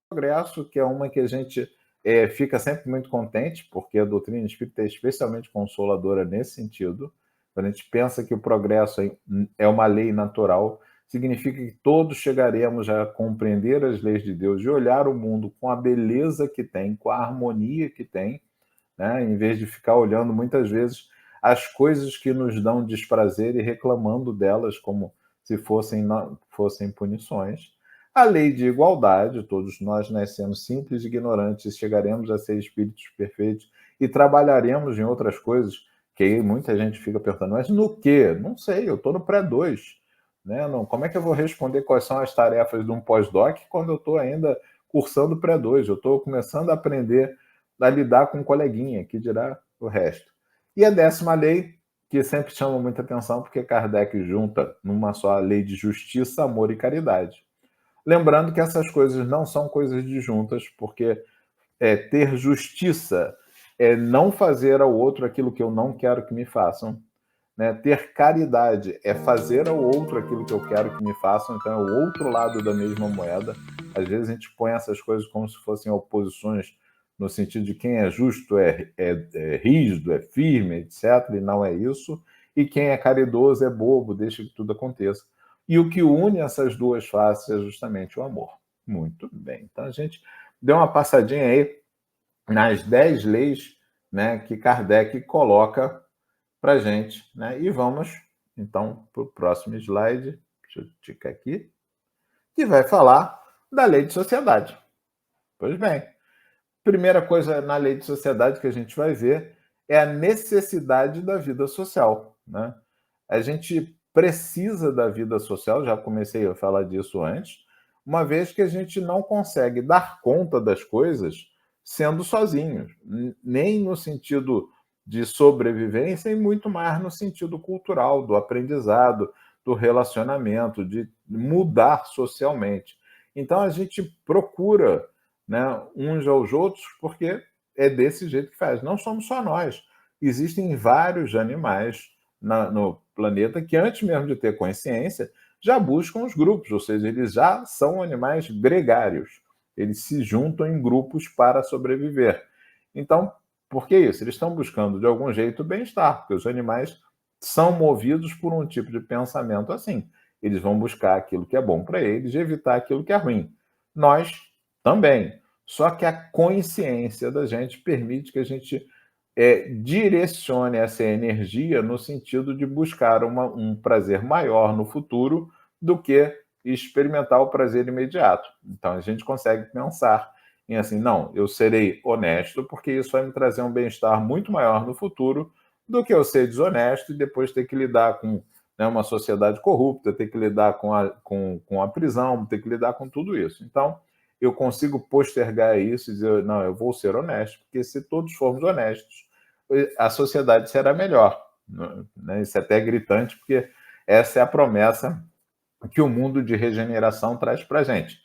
Progresso, que é uma que a gente fica sempre muito contente, porque a doutrina espírita é especialmente consoladora nesse sentido. Quando a gente pensa que o progresso é uma lei natural, significa que todos chegaremos a compreender as leis de Deus e olhar o mundo com a beleza que tem, com a harmonia que tem, né? Em vez de ficar olhando muitas vezes as coisas que nos dão desprazer e reclamando delas como se fossem punições. A lei de igualdade, todos nós nascemos simples e ignorantes, chegaremos a ser espíritos perfeitos e trabalharemos em outras coisas, que aí muita gente fica perguntando, mas no quê? Não sei, eu estou no pré-2. Né? Não, como é que eu vou responder quais são as tarefas de um pós-doc quando eu estou ainda cursando pré-2? Eu estou começando a aprender a lidar com um coleguinha, que dirá o resto. E a 10ª lei, que sempre chama muita atenção, porque Kardec junta numa só lei de justiça, amor e caridade. Lembrando que essas coisas não são coisas disjuntas, porque ter justiça é não fazer ao outro aquilo que eu não quero que me façam. Né? Ter caridade é fazer ao outro aquilo que eu quero que me façam, então é o outro lado da mesma moeda. Às vezes a gente põe essas coisas como se fossem oposições, no sentido de quem é justo é rígido, é firme, etc., e não é isso, e quem é caridoso é bobo, deixa que tudo aconteça. E o que une essas duas faces é justamente o amor. Muito bem. Então a gente deu uma passadinha aí nas 10 leis, né, que Kardec coloca para a gente. Né? E vamos, então, para o próximo slide. Deixa eu ticar aqui. Que vai falar da lei de sociedade. Pois bem, primeira coisa na lei de sociedade que a gente vai ver é a necessidade da vida social. Né? A gente precisa da vida social, já comecei a falar disso antes, uma vez que a gente não consegue dar conta das coisas sendo sozinhos, nem no sentido de sobrevivência e muito mais no sentido cultural, do aprendizado, do relacionamento, de mudar socialmente. Então a gente procura, né, uns aos outros, porque é desse jeito que faz. Não somos só nós. Existem vários animais no planeta que, antes mesmo de ter consciência, já buscam os grupos, ou seja, eles já são animais gregários. Eles se juntam em grupos para sobreviver. Então, por que isso? Eles estão buscando, de algum jeito, o bem-estar, porque os animais são movidos por um tipo de pensamento assim. Eles vão buscar aquilo que é bom para eles e evitar aquilo que é ruim. Nós também. Só que a consciência da gente permite que a gente direcione essa energia no sentido de buscar um prazer maior no futuro do que experimentar o prazer imediato. Então, a gente consegue pensar em assim, não, eu serei honesto porque isso vai me trazer um bem-estar muito maior no futuro do que eu ser desonesto e depois ter que lidar com, né, uma sociedade corrupta, ter que lidar com a prisão, ter que lidar com tudo isso. Então, eu consigo postergar isso e dizer, não, eu vou ser honesto, porque se todos formos honestos, a sociedade será melhor. Né? Isso é até gritante, porque essa é a promessa que o mundo de regeneração traz para a gente.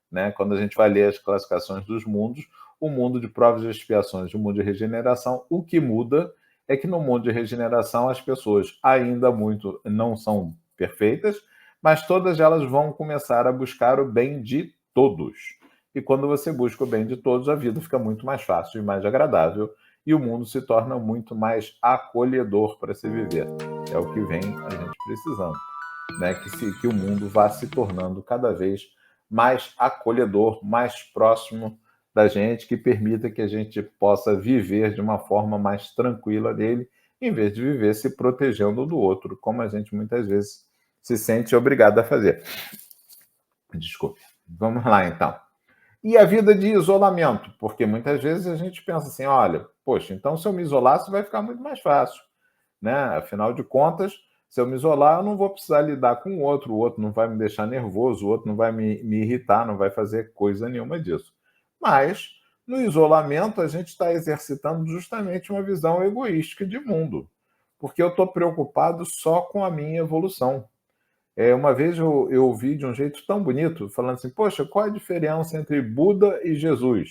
Né? Quando a gente vai ler as classificações dos mundos, o mundo de provas e expiações e o mundo de regeneração, o que muda é que no mundo de regeneração as pessoas ainda muito não são perfeitas, mas todas elas vão começar a buscar o bem de todos. E quando você busca o bem de todos, a vida fica muito mais fácil e mais agradável, e o mundo se torna muito mais acolhedor para se viver. É o que vem a gente precisando. Né? Que o mundo vá se tornando cada vez mais acolhedor, mais próximo da gente, que permita que a gente possa viver de uma forma mais tranquila dele, em vez de viver se protegendo do outro, como a gente muitas vezes se sente obrigado a fazer. Desculpe. Vamos lá, então. E a vida de isolamento, porque muitas vezes a gente pensa assim, olha, poxa, então se eu me isolar, isso vai ficar muito mais fácil. Né? Afinal de contas, se eu me isolar, eu não vou precisar lidar com o outro não vai me deixar nervoso, o outro não vai me irritar, não vai fazer coisa nenhuma disso. Mas, no isolamento, a gente está exercitando justamente uma visão egoística de mundo, porque eu estou preocupado só com a minha evolução. Uma vez eu ouvi de um jeito tão bonito, falando assim, poxa, qual a diferença entre Buda e Jesus?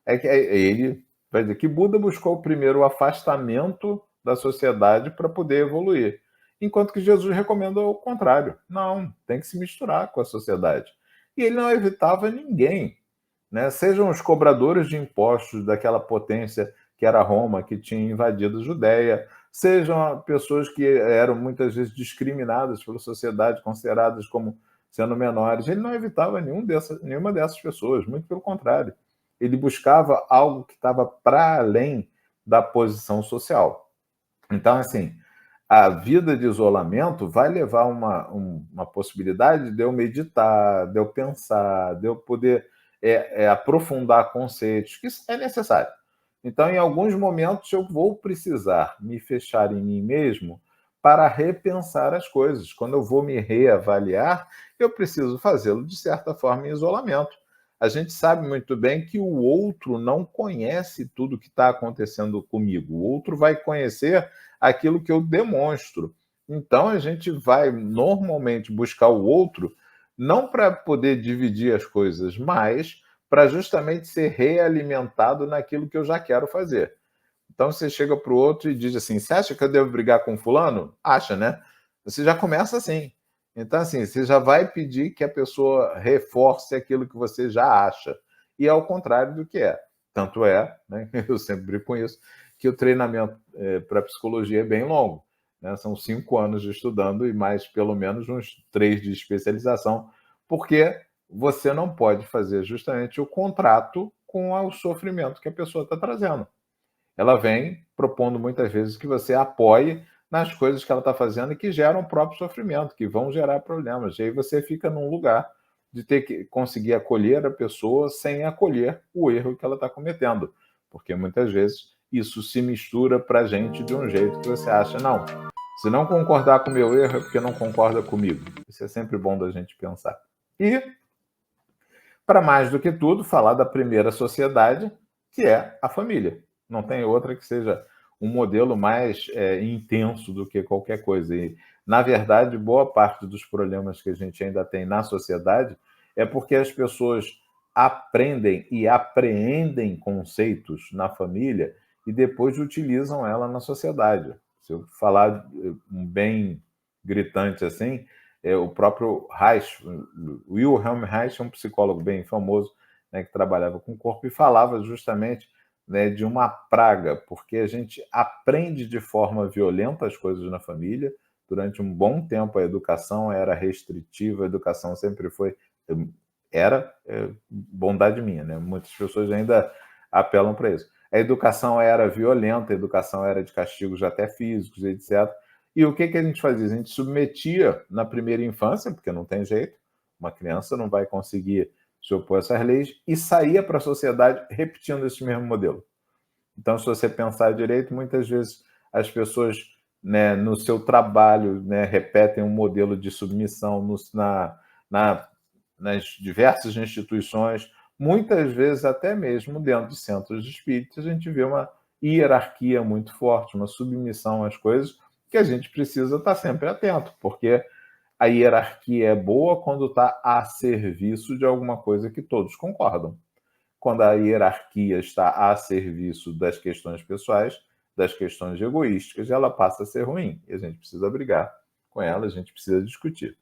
É que ele vai dizer que Buda buscou primeiro o afastamento da sociedade para poder evoluir. enquanto que Jesus recomenda o contrário. Não, tem que se misturar com a sociedade. E ele não evitava ninguém, né? Sejam os cobradores de impostos daquela potência que era Roma, que tinha invadido a Judéia, sejam pessoas que eram muitas vezes discriminadas pela sociedade, consideradas como sendo menores. Ele não evitava nenhuma dessas pessoas, muito pelo contrário. Ele buscava algo que estava para além da posição social. Então, assim, a vida de isolamento vai levar uma possibilidade de eu meditar, de eu pensar, de eu poder aprofundar conceitos, que isso é necessário. Então, em alguns momentos, eu vou precisar me fechar em mim mesmo para repensar as coisas. Quando eu vou me reavaliar, eu preciso fazê-lo, de certa forma, em isolamento. A gente sabe muito bem que o outro não conhece tudo que está acontecendo comigo. O outro vai conhecer aquilo que eu demonstro. Então, a gente vai normalmente buscar o outro não para poder dividir as coisas, mas para justamente ser realimentado naquilo que eu já quero fazer. Então você chega para o outro e diz assim: você acha que eu devo brigar com fulano? Acha, né? Você já começa assim. Então, assim, você já vai pedir que a pessoa reforce aquilo que você já acha. E é ao contrário do que é. Tanto é, né, eu sempre brinco com isso, que o treinamento para psicologia é bem longo. Né? São 5 anos de estudando e mais pelo menos uns 3 de especialização, porque você não pode fazer justamente o contrato com o sofrimento que a pessoa está trazendo. Ela vem propondo muitas vezes que você apoie nas coisas que ela está fazendo e que geram o próprio sofrimento, que vão gerar problemas. E aí você fica num lugar de ter que conseguir acolher a pessoa sem acolher o erro que ela está cometendo. Porque muitas vezes isso se mistura para a gente de um jeito que você acha, não, se não concordar com o meu erro é porque não concorda comigo. Isso é sempre bom da gente pensar. E, para mais do que tudo, falar da primeira sociedade, que é a família. Não tem outra que seja um modelo mais intenso do que qualquer coisa. E, na verdade, boa parte dos problemas que a gente ainda tem na sociedade é porque as pessoas aprendem e apreendem conceitos na família e depois utilizam ela na sociedade. Se eu falar bem gritante assim, o próprio Reich, Wilhelm Reich, é um psicólogo bem famoso, né, que trabalhava com o corpo e falava justamente, né, de uma praga, porque a gente aprende de forma violenta as coisas na família. Durante um bom tempo a educação era restritiva, a educação sempre foi, era bondade minha, né? Muitas pessoas ainda apelam para isso. A educação era violenta, a educação era de castigos até físicos, etc. E o que a gente fazia? A gente submetia na primeira infância, porque não tem jeito, uma criança não vai conseguir se opor a essas leis, e saía para a sociedade repetindo esse mesmo modelo. Então, se você pensar direito, muitas vezes as pessoas, né, no seu trabalho, né, repetem um modelo de submissão nas diversas instituições, muitas vezes até mesmo dentro de centros de espíritas, a gente vê uma hierarquia muito forte, uma submissão às coisas, que a gente precisa estar sempre atento, porque a hierarquia é boa quando está a serviço de alguma coisa que todos concordam. Quando a hierarquia está a serviço das questões pessoais, das questões egoísticas, ela passa a ser ruim. E a gente precisa brigar com ela, a gente precisa discutir.